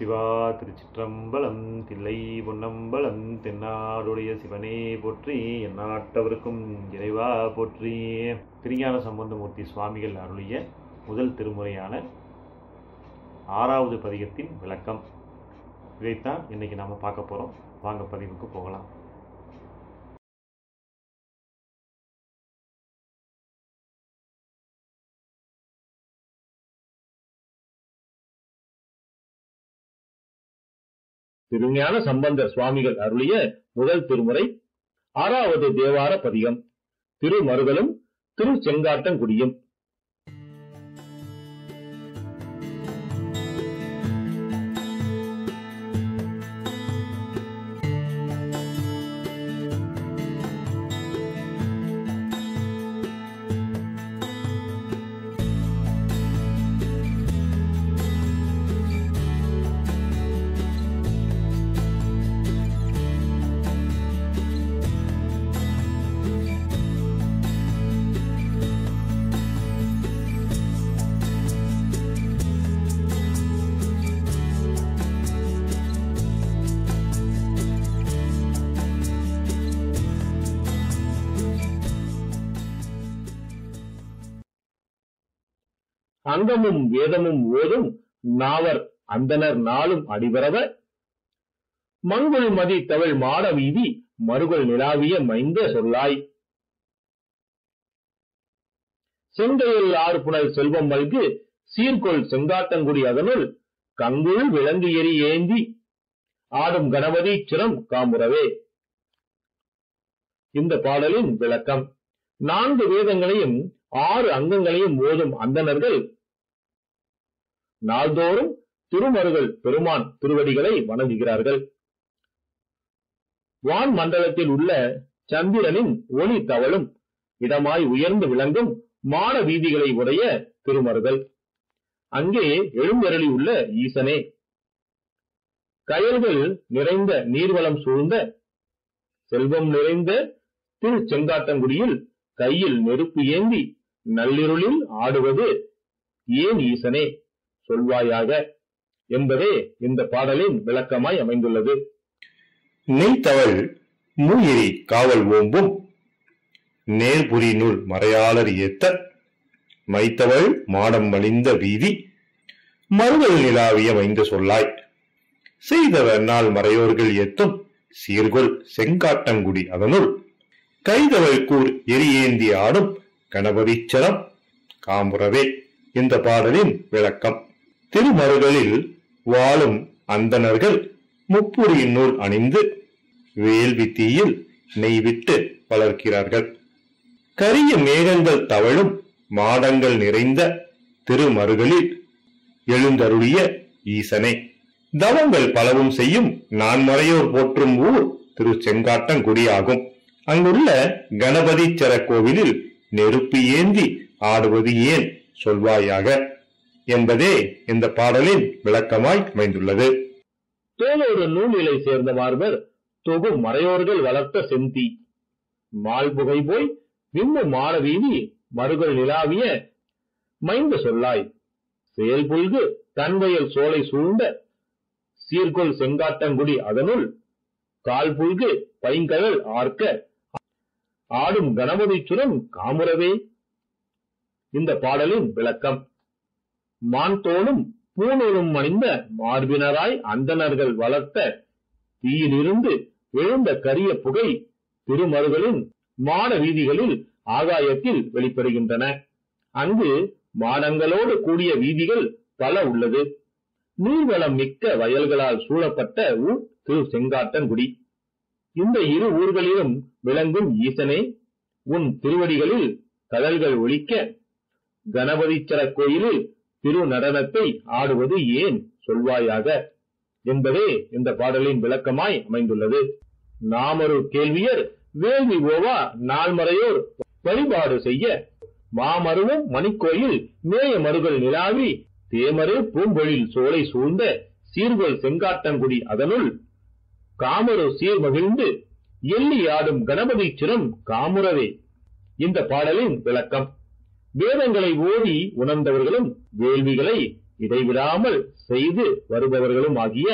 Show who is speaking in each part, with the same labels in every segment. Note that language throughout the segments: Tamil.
Speaker 1: சிவா திருச்சிற்றம்பலம். தில்லை பொன்னம்பலம். தென்னாடுடைய சிவனே போற்றி. எந்நாட்டவருக்கும் இறைவா போற்றி. திருஞான சம்பந்தமூர்த்தி சுவாமிகள் அருளிய முதல் திருமுறையான 6வது பதிகத்தின் விளக்கம். இதைத்தான் இன்னைக்கு நாம பார்க்க போறோம். வாங்க பதிவுக்கு போகலாம்.
Speaker 2: திருஞான சம்பந்தர் சுவாமிகள் அருளிய முதல் திருமுறை 6வது தேவார பதிகம். திருமருகலும் திருச்செங்காட்டங்குடியும். அங்கமும் வேதமும் ஓதும் நாவர் அந்தனர் நாளும் அடிபரவ மங்குள் மதி தவள் மாட வீதி மருகல் நிலாவிய மைந்த சொல்லாய். செங்கையில் ஆறு புனல் செல்வம் மல்கு சீர்கொள் செங்காட்டங்குடி அதனுள் கங்குள் விளங்கு எரி ஏந்தி ஆடும் கணபதி சிரம் காமுறவே. இந்த பாடலின் விளக்கம். 4 வேதங்களையும் 6 அங்கங்களையும் ஓதும் அந்தணர்கள் நாள்தோறும் திருமருகல் பெருமான் திருவடிகளை வணங்குகிறார்கள். வான் மண்டலத்தில் உள்ள சந்திரனின் ஒளி தவழும் இடமாய் உயர்ந்து விளங்கும் மாட வீதிகளை உடைய திருமருகல். அங்கே எழுந்தருளி உள்ள ஈசனே. கயல்கள் நிறைந்த நீர்வளம் சூழ்ந்த செல்வம் நிறைந்த திருச்செங்காட்டங்குடியில் கையில் நெருப்பு ஏந்தி நள்ளிருளில் ஆடுவது ஏன் ஈசனே சொல்வாயாக என்பதே இந்த பாடலின் விளக்கமாய் அமைந்துள்ளது.
Speaker 3: நெய்தவள் மூயிரி காவல் ஓம்பும் நேர்புரி நூல் மறையாளர் ஏத்த மைத்தவள் மாடம் மலிந்த வீதி மருகல் நிலாவிய மைந்த சொல்லாய். செய்தவர் நாள் மறையோர்கள் ஏத்தும் சீர்கொள் செங்காட்டங்குடி அதனுள் கைதவள் கூர் எரியேந்தி ஆடும் கணபதிச்சரம் காமுறவே. இந்த பாடலின் விளக்கம். திருமருகலில் வாழும் அந்தணர்கள் முப்புரியின் நூல் அணிந்து வேள்வி தீயில் நெய்விட்டு வளர்க்கிறார்கள். கரிய மேகங்கள் தவழும் மாடங்கள் நிறைந்த திருமருகலில் எழுந்தருளிய ஈசனே. தவங்கள் பலவும் செய்யும் நான்மறையோர் போற்றும் ஊர் திருச்செங்காட்டங்குடி ஆகும். அங்குள்ள கணபதிச்சர கோவிலில் நெருப்பு ஏந்தி ஆடுவது ஏன் சொல்வாயாக என்பதே இந்த பாடலின் விளக்கமாய் அமைந்துள்ளது.
Speaker 2: தோளோடு நூலிலை சேர்ந்த மார்பர் தொகும் மறையோர்கள் வளர்த்த செந்தி மால்புகை போய் விம்மு மாட வீதி மருகல் நிலாவிய மைந்த சொல்லாய். செயல்புல்கு தன்வயல் சோலை சூழ்ந்த சீர்கொள் செங்காட்டங்குடி அதனுள் கால் புல்கு பைங்கழல் ஆர்க்க ஆடும் கணபதிச்சுரம் காமுறவே. இந்த பாடலின் விளக்கம். மான்தோளும் பூணூலும் அணிந்த மார்பினராய் அந்தணர்கள் வளர்த்த தீயிலிருந்து எழுந்த கரிய புகை திருமருகலின் மாட வீதிகளில் ஆகாயத்தில் வெளிப்படுகின்றன. அங்கு மாடங்களோடு கூடிய வீதிகள் பல உள்ளது. நீர்வளம் மிக்க வயல்களால் சூழப்பட்ட ஊர் திரு செங்காட்டங்குடி. இந்த இரு ஊர்களிலும் விளங்கும் ஈசனே, உன் திருவடிகளில் கடல்கள் ஒலிக்க கணபதிச்சர கோயிலில் திரு நடனத்தை ஆடுவது ஏன் சொல்வாயாக என்பதே இந்த பாடலின் விளக்கமாய் அமைந்துள்ளது. நாமொரு கேள்வியர் வேள்வி ஓவா நால்மறையோர் வழிபாடு செய்ய மாமருவும் மணிக்கோயில் மேய மருகல் நிலாவி தேமரு பூம்பொழில் சோலை சூழ்ந்த சீர்கொள் செங்காட்டங்குடி அதனுள் காமரு சீர் மகிழ்ந்து எள்ளி ஆடும் கணபதி சிரம் காமுறவே. இந்த பாடலின் விளக்கம். வேதங்களை ஓதி உணர்ந்தவர்களும் வேள்விகளை இடைவிடாமல் செய்து வருபவர்களும் ஆகிய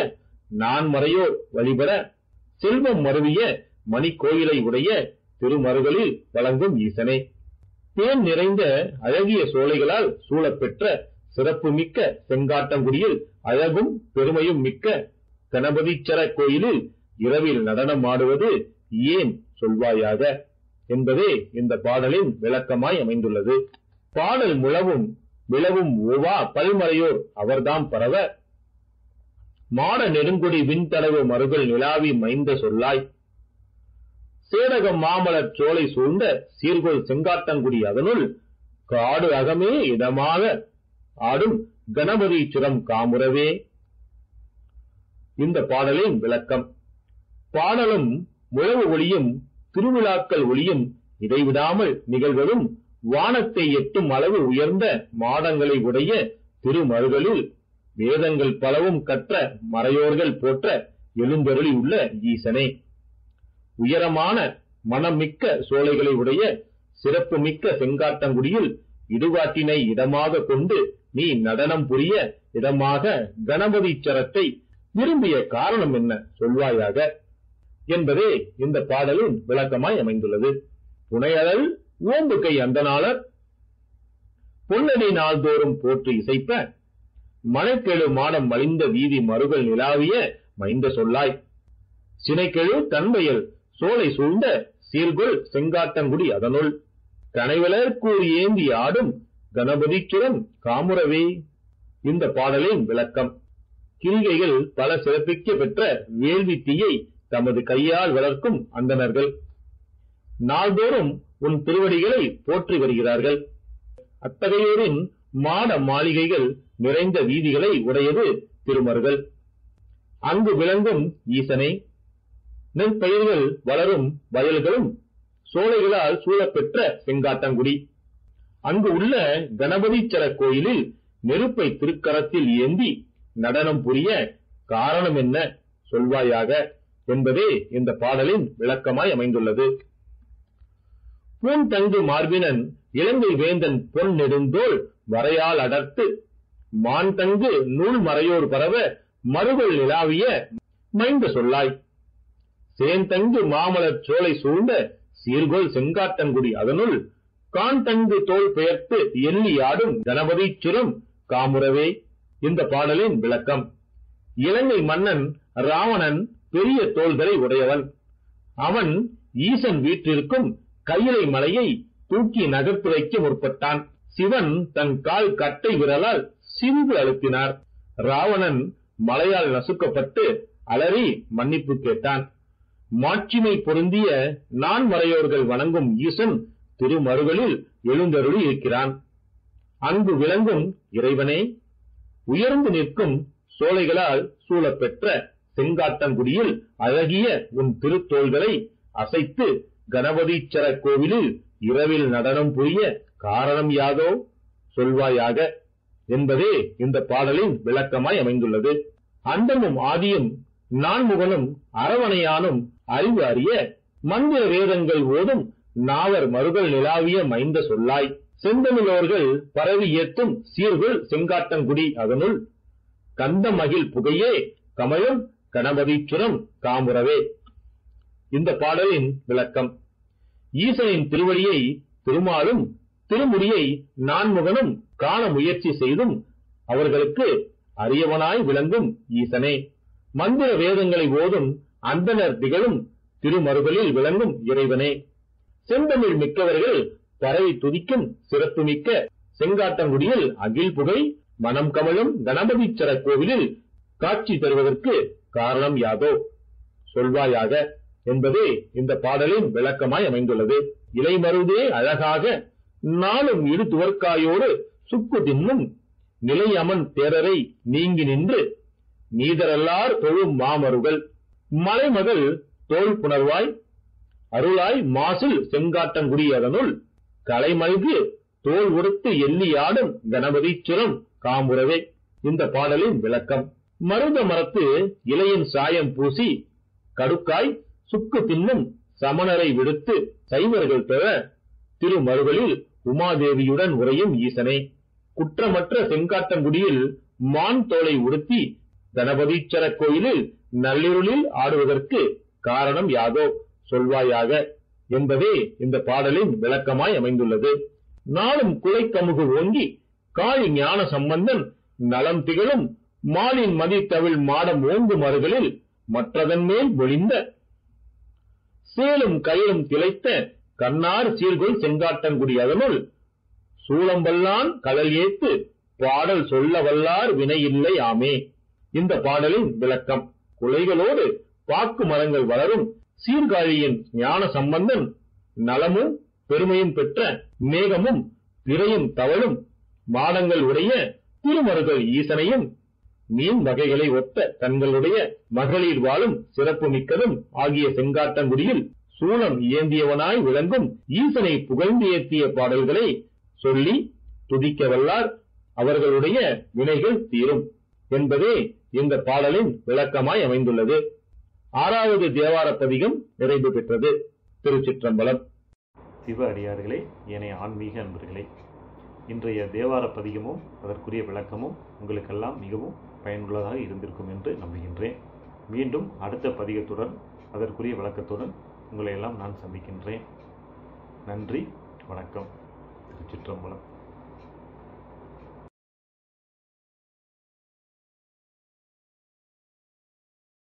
Speaker 2: நான்மறையோர் வழிபட செல்வம் மருவிய மணிக்கோயிலை உடைய திருமருகளில் வழங்கும் ஈசனே. தேன் நிறைந்த அழகிய சோலைகளால் சூழப்பெற்ற சிறப்பு மிக்க செங்காட்டங்குடியில் அழகும் பெருமையும் மிக்க கணபதீச்சர கோயிலில் இரவில் நடனம் ஆடுவது ஏன் சொல்வாயாக என்பதே இந்த பாடலின் விளக்கமாய் அமைந்துள்ளது. பாடல் முழவும் விளவும் ஓவா பல்மறையோர் அவர்தாம் பரவ மாட நெடுங்குடி விண்தடவு மருகள் நிலாவி மைந்த சொல்லாய் சேடகம் மாமலர் சோலை சூழ்ந்த சீர்கொள் செங்காட்டங்குடி அதனுள் காடு அகமே இடமாக ஆடும் கணபதீச்சுரம் காமுறவே. இந்த பாடலின் விளக்கம். பாடலும் முழவு ஒளியும் திருவிழாக்கள் ஒளியும் இடைவிடாமல் நிகழ்வதும் வானத்தை எட்டும் அளவு உயர்ந்த மாடங்களை உடைய திருமருகளில் வேதங்கள் பலவும் கற்ற மறையோர்கள் போற்ற எழுந்தருளி உள்ள ஈசனே. உயரமான மனமிக்க சோலைகளை உடைய சிறப்பு மிக்க செங்காட்டங்குடியில் இடுகாட்டினை இடமாக கொண்டு நீ நடனம் புரிய இடமாக கணபதீச்சரத்தை விரும்பிய காரணம் என்ன சொல்வாயாக என்பதே இந்த பாடலின் விளக்கமாய் அமைந்துள்ளது. புனையழல் ஓம்பு கை அந்தனாளர் பொன்னடி நாள்தோறும் போற்று இசைப்ப மணக்கெழு மாடம் மலிந்த வீதி மருகள் நிலாவிய மைந்த சொல்லாய் சினைக்கெழு தன்மையல் சோலை சூழ்ந்த சீர்கொள் செங்காட்டங்குடி அதனுள் கனைவலர் கூர் ஏந்தி ஆடும் கணபதீச்சுரம் காமுறவே. இந்த பாடலின் விளக்கம். கிரிகைகள் பல சிறப்பிக்க பெற்ற வேள்வி தீயை தமது கையால் வளர்க்கும் அந்தணர்கள் நாள்தோறும் உன் திருவடிகளை போற்றி வருகிறார்கள். அத்தகையோரின் மாட மாளிகைகள் நிறைந்த வீதிகளை உடையது திருமருகள். அங்கு விளங்கும் ஈசனை. நெற்பயிர்கள் வளரும் வயல்களும் சோலைகளால் சூழப்பெற்ற செங்காட்டங்குடி. அங்கு உள்ள கணபதீச்சர கோயிலில் நெருப்பை திருக்கரத்தில் ஏந்தி நடனம் புரிய காரணம் என்ன சொல்வாயாக என்பதே இந்த பாடலின் விளக்கமாய் அமைந்துள்ளது. பூந்தங்கு மார்பினன் இலங்கை வேந்தன் பொன் நெடுந்தோள் வரையால் அடர்த்து மான்தங்கு நூல் மறையோர் பரவ மருகள் நிலாவிய மைந்த சொல்லாய் சேந்தங்கு மாமலர் சோலை சூழ்ந்த சீர்கொள் செங்காட்டங்குடி அதனுள் கான்தங்கு தோல் பெயர்த்து எண்ணி ஆடும் கணபதீச்சுரம் காமுறவே. இந்த பாடலின் விளக்கம். இலங்கை மன்னன் ராவணன் பெரிய தோள்களை உடையவன். அவன் ஈசன் வீற்றிருக்கும் கையிலை மலையை தூக்கி நகர்த்து வைக்க முற்பட்டான். சிவன் தன் கால் கட்டை விரலால் சிறிது அழுத்தினார். ராவணன் மலையால் நசுக்கப்பட்டு அலறி மன்னிப்பு கேட்டான். மாட்சிமை பொருந்திய நான்மறையோர்கள் வணங்கும் ஈசன் திருமருகளில் எழுந்தருளி இருக்கிறான். அங்கு விளங்கும் இறைவனே, உயர்ந்து நிற்கும் சோலைகளால் சூழப்பெற்ற செங்காட்டங்குடியில் அழகிய உன் திருத்தோள்களை அசைத்து கணபதீச்சர கோவிலில் இரவில் நடனம் புரிய காரணம் யாதோ சொல்வாயாக என்பதே இந்த பாடலின் விளக்கமாய் அமைந்துள்ளது. அண்டமும் ஆதியும் நான்முகனும் அரவணையானும் அறிவு அறிய மந்திர வேதங்கள் ஓதும் நாவர் மருகள் நிலாவிய மைந்த சொல்லாய் செந்தமிழோர்கள் பரவி ஏத்தும் சீர்கொள் செங்காட்டங்குடி அதனுள் கந்த மகிழ் புகையே கமழும் கணபதீச்சுரம் காமுறவே. இந்த பாடலின் விளக்கம். ஈசனின் திருவடியை திருமாலும் திருமுடியை நான்முகனும் காண முயற்சி செய்தும் அவர்களுக்கு அரியவனாய் விளங்கும் ஈசனே. மந்திர வேதங்களை ஓதும் அந்தணர் திகழும் திருமருகளில் விளங்கும் இறைவனே. செந்தமிழ் மிக்கவர்கள் பரவி துதிக்கும் சிறப்பு மிக்க செங்காட்டங்குடியில் அகில் புகை மனம் கமழும் கணபதீச்சர கோவிலில் காட்சி தருவதற்கு காரணம் யாதோ சொல்வாயாக என்பதே இந்த பாடலின் விளக்கமாய் அமைந்துள்ளது. இலைமருதே அழகாக நாளும் இரு துவர்க்காயோடு சுக்கு தின்னும் நிலை அமன் தேரரை நீங்கி நின்று நீதரல்லார் தொழும் மாமருகள் மலைமகள் தோல் புணர்வாய் அருளாய் மாசில் செங்காட்டங்குடி அதனுள் கலைமல்கு தோல் உடுத்து எண்ணியாடும் கணபதீச்சுரம் காமுறவே. இந்த பாடலின் விளக்கம். மருத மரத்து இலையின் சாயம் பூசி கடுக்காய் சுக்கு தின்னும் சமணரை விடுத்து சைவர்கள் பெற திருமருகளில் உமாதேவியுடன் உறையும் ஈசனே. குற்றமற்ற செங்காட்டங்குடியில் மான் தோலை உடுத்தி கணபதீச்சர கோயிலில் நள்ளிருளில் ஆடுவதற்கு காரணம் யாதோ சொல்வாயாக என்பதே இந்த பாடலின் விளக்கமாய் அமைந்துள்ளது. நாளும் குலைக்கமுகு ஓங்கி காழி ஞான சம்பந்தன் நலம் திகழும் மாலின் மதித்தவிழ் மாடம் ஓங்கு மறுகளில் மற்றதன் மேல் பொழிந்த சேலும் கயிலும் திளைத்த கண்ணார் சீர்கொள் செங்காட்டங்குடி அதனுள் சூளம்பல்லான் கடல் ஏத்து பாடல் சொல்ல வல்லார் வினை இல்லை ஆமே. இந்த பாடலின் விளக்கம்: குலைகளோடு பாக்கு மரங்கள் வளரும் சீர்காழியின் ஞான சம்பந்தன் நலமும் பெருமையும் பெற்ற மேகமும் திரையும் தவழும் மாடங்கள் உடைய திருமருகள் ஈசனையும் மீன் வகைகளை ஒத்த தங்களுடைய மகளிர் வாழும் சிறப்பு மிக்கதும் ஆகிய செங்காட்டங்குடியில் சூளம் ஏந்தியவனாய் விளங்கும் ஈசனை புகழ்ந்து ஏற்றிய பாடல்களை சொல்லி துதிக்க வல்லார் அவர்களுடைய வினைகள் தீரும் என்பதே இந்த பாடலின் விளக்கமாய் அமைந்துள்ளது. 6வது தேவார பதிகம் நிறைவு பெற்றது. திருச்சிற்றம்பலம்.
Speaker 1: சிவ அடியார்களே, ஏனைய ஆன்மீக அன்பர்களே, இன்றைய தேவார பதிகமும் அதற்குரிய விளக்கமும் உங்களுக்கெல்லாம் மிகவும் பயனுள்ளதாக இருந்திருக்கும் என்று நம்புகின்றேன். மீண்டும் அடுத்த பதிகத்துடன் அதற்குரிய விளக்கத்துடன் உங்களை எல்லாம் நான் சந்திக்கின்றேன். நன்றி, வணக்கம். திருச்சிற்றம்பலம்.